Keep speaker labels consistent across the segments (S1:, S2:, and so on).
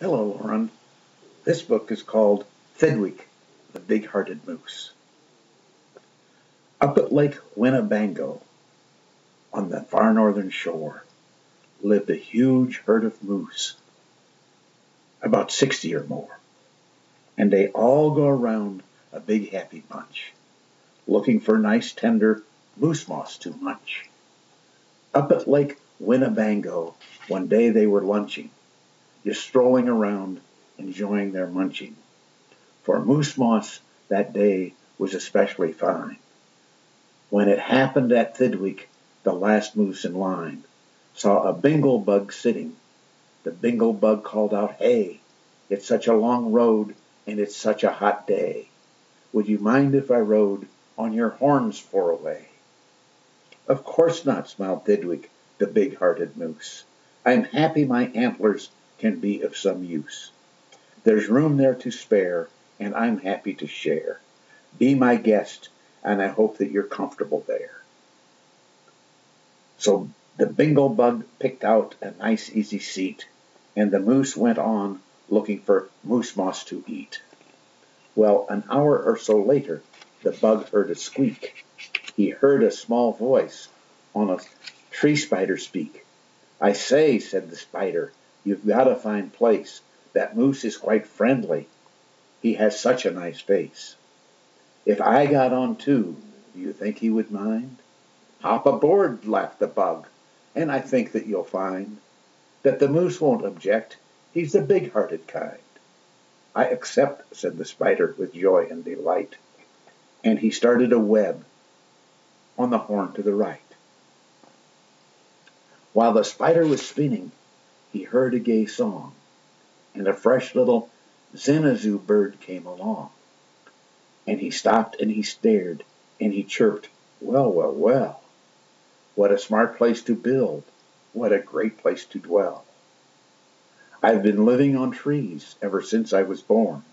S1: Hello, Lauren. This book is called Thidwick, the Big-Hearted Moose. Up at Lake Winnebago, on the far northern shore, lived a huge herd of moose, about 60 or more, and they all go around a big happy bunch, looking for nice tender moose moss to munch. Up at Lake Winnebago, one day they were lunching, just strolling around, enjoying their munching. For moose moss that day was especially fine. When it happened at Thidwick, the last moose in line saw a bingle bug sitting. The bingle bug called out, "Hey, it's such a long road and it's such a hot day. Would you mind if I rode on your horns for a way?" "Of course not," smiled Thidwick, the big-hearted moose. "I'm happy my antlers can be of some use. There's room there to spare, and I'm happy to share. Be my guest, and I hope that you're comfortable there." So the bingle bug picked out a nice easy seat, and the moose went on looking for moose moss to eat. Well, an hour or so later, the bug heard a squeak. He heard a small voice on a tree spider speak. "I say," said the spider, "you've got a fine place. That moose is quite friendly. He has such a nice face. If I got on too, do you think he would mind?" "Hop aboard," laughed the bug, "and I think that you'll find that the moose won't object. He's the big-hearted kind." "I accept," said the spider with joy and delight, and he started a web on the horn to the right. While the spider was spinning, he heard a gay song, and a fresh little zinazoo bird came along. And he stopped and he stared, and he chirped, "Well, well, well, what a smart place to build, what a great place to dwell. I've been living on trees ever since I was born,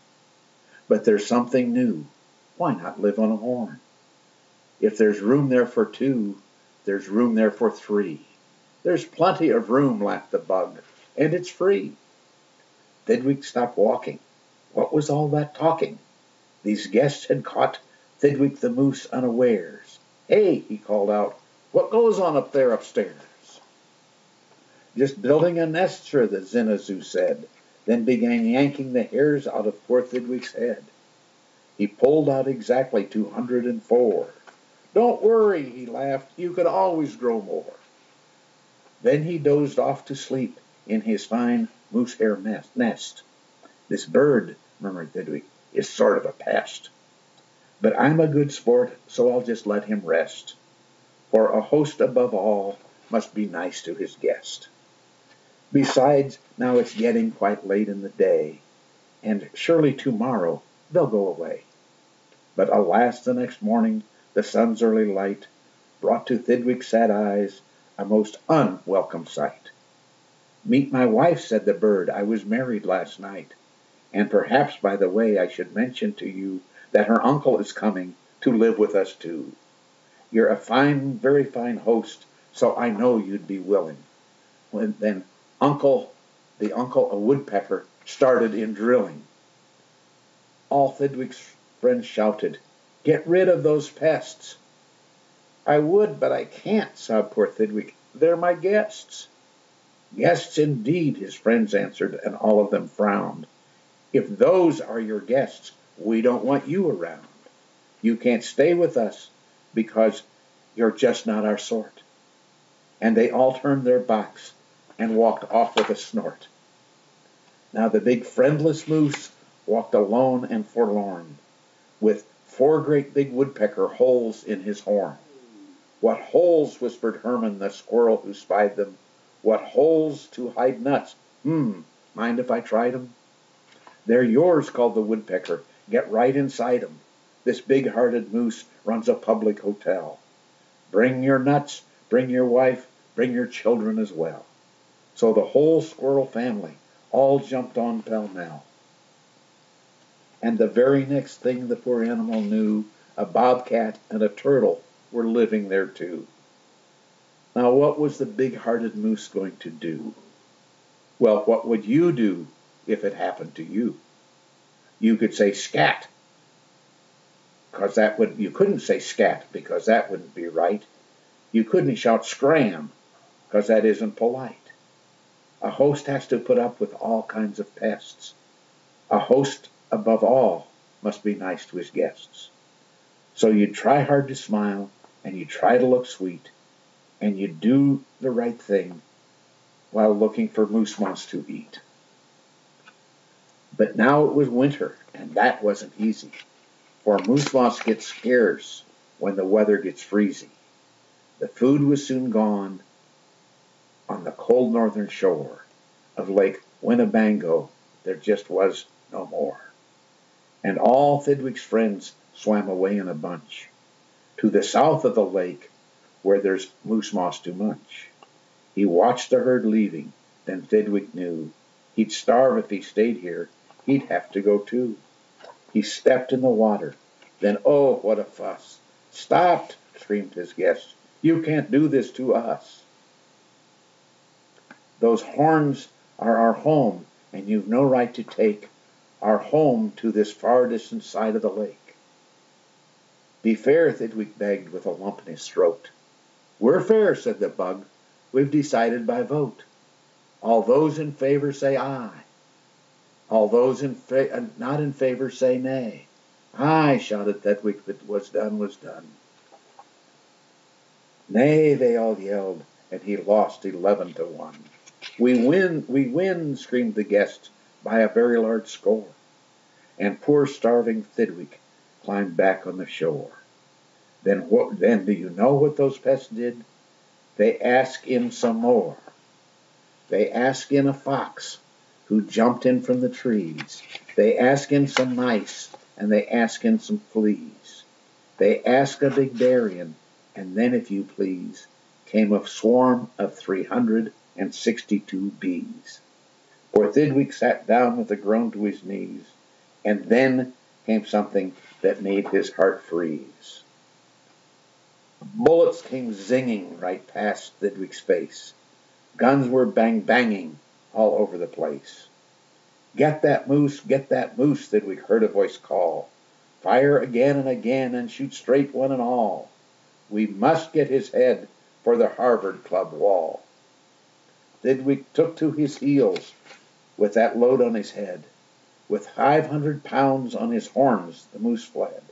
S1: but there's something new, why not live on a horn? If there's room there for two, there's room there for three. There's plenty of room," laughed the bug, "and it's free." Thidwick stopped walking. What was all that talking? These guests had caught Thidwick the Moose unawares. "Hey," he called out, "what goes on up there upstairs?" "Just building a nest, sir," the zinazoo said, then began yanking the hairs out of poor Thidwick's head. He pulled out exactly 204. "Don't worry," he laughed, "you could always grow more." Then he dozed off to sleep in his fine moose hair nest. "This bird," murmured Thidwick, "is sort of a pest. But I'm a good sport, so I'll just let him rest. For a host above all must be nice to his guest. Besides, now it's getting quite late in the day, and surely tomorrow they'll go away." But alas, the next morning the sun's early light brought to Thidwick's sad eyes a most unwelcome sight. "Meet my wife," said the bird, "I was married last night. And perhaps, by the way, I should mention to you that her uncle is coming to live with us too. You're a fine, very fine host, so I know you'd be willing." Then the uncle, a woodpecker, started in drilling. All Thidwick's friends shouted, "Get rid of those pests." "I would, but I can't," sobbed poor Thidwick. "They're my guests." "Guests indeed," his friends answered, and all of them frowned. "If those are your guests, we don't want you around. You can't stay with us because you're just not our sort." And they all turned their backs and walked off with a snort. Now the big friendless moose walked alone and forlorn, with 4 great big woodpecker holes in his horn. "What holes," whispered Herman the squirrel who spied them. "What holes to hide nuts. Mind if I tried 'em?" "They're yours," called the woodpecker. "Get right inside 'em. This big-hearted moose runs a public hotel. Bring your nuts, bring your wife, bring your children as well." So the whole squirrel family all jumped on pell-mell. And the very next thing the poor animal knew, a bobcat and a turtle were living there too. Now what was the big-hearted moose going to do? Well, what would you do if it happened to you. You could say scat, because you couldn't say scat because that wouldn't be right. You couldn't shout scram, because that isn't polite. A host has to put up with all kinds of pests. A host, above all, must be nice to his guests. So you try hard to smile, and you try to look sweet, and you do the right thing while looking for moose moss to eat. But now it was winter, and that wasn't easy, for moose moss gets scarce when the weather gets freezy. The food was soon gone on the cold northern shore of Lake Winnebago. There just was no more. And all Thidwick's friends swam away in a bunch to the south of the lake where there's moose moss to munch. He watched the herd leaving, then Thidwick knew he'd starve if he stayed here. He'd have to go too. He stepped in the water. Then, oh, what a fuss. Stop, screamed his guest. You can't do this to us. Those horns are our home, and you've no right to take our home to this far distant side of the lake. Be fair, Thidwick begged with a lump in his throat. We're fair, said the bug. We've decided by vote. All those in favor say aye. All those not in favor say nay. Aye, shouted Thidwick, but what's done was done. Nay, they all yelled, and he lost 11-1. We win, screamed the guest, by a very large score. And poor starving Thidwick climbed back on the shore. Then do you know what those pests did? They asked in some more. They asked in a fox who jumped in from the trees. They asked in some mice, and they asked in some fleas. They asked a big darian, and then, if you please, came a swarm of 362 bees. Poor Thidwick sat down with a groan to his knees, and then came something that made his heart freeze. Bullets came zinging right past Thidwick's face. Guns were banging all over the place. Get that moose, Thidwick heard a voice call. Fire again and again, and shoot straight one and all. We must get his head for the Harvard Club wall. Thidwick took to his heels with that load on his head. With 500 pounds on his horns, the moose fled.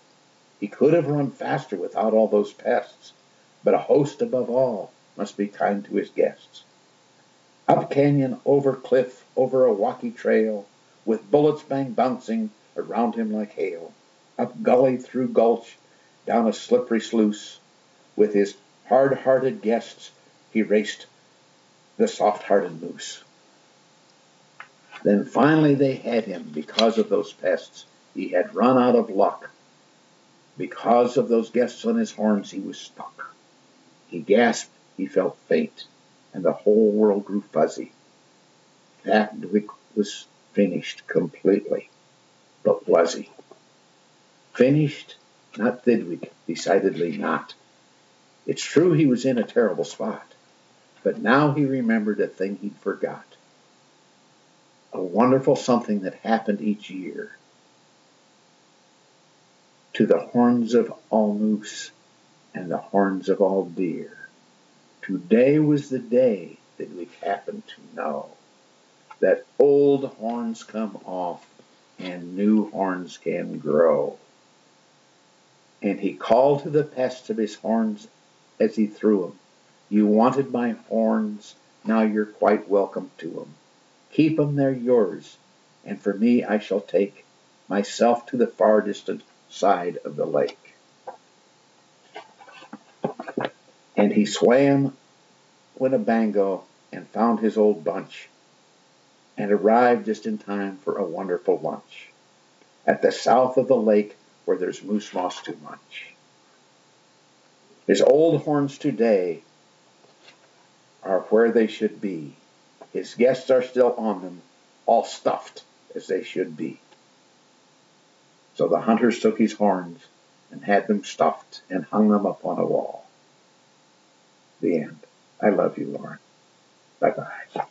S1: He could have run faster without all those pests, but a host above all must be kind to his guests. Up canyon, over cliff, over a rocky trail, with bullets bouncing around him like hail. Up gully, through gulch, down a slippery sluice, with his hard-hearted guests he raced the soft-hearted moose. Then finally they had him because of those pests. He had run out of luck. Because of those guests on his horns, he was stuck. He gasped, he felt faint, and the whole world grew fuzzy. Thidwick was finished completely. But was he? Finished? Not Thidwick, decidedly not. It's true he was in a terrible spot, but now he remembered a thing he'd forgot. A wonderful something that happened each year to the horns of all moose and the horns of all deer. Today was the day that we happened to know that old horns come off and new horns can grow. And he called to the pests of his horns as he threw 'em. You wanted my horns, now you're quite welcome to 'em. Keep 'em, they're yours, and for me I shall take myself to the far distant side of the lake. And he swam Winnebago and found his old bunch and arrived just in time for a wonderful lunch at the south of the lake where there's moose moss to munch. His old horns today are where they should be. His guests are still on them, all stuffed as they should be. So the hunters took his horns and had them stuffed and hung them up on a wall. The end. I love you, Lauren. Bye-bye.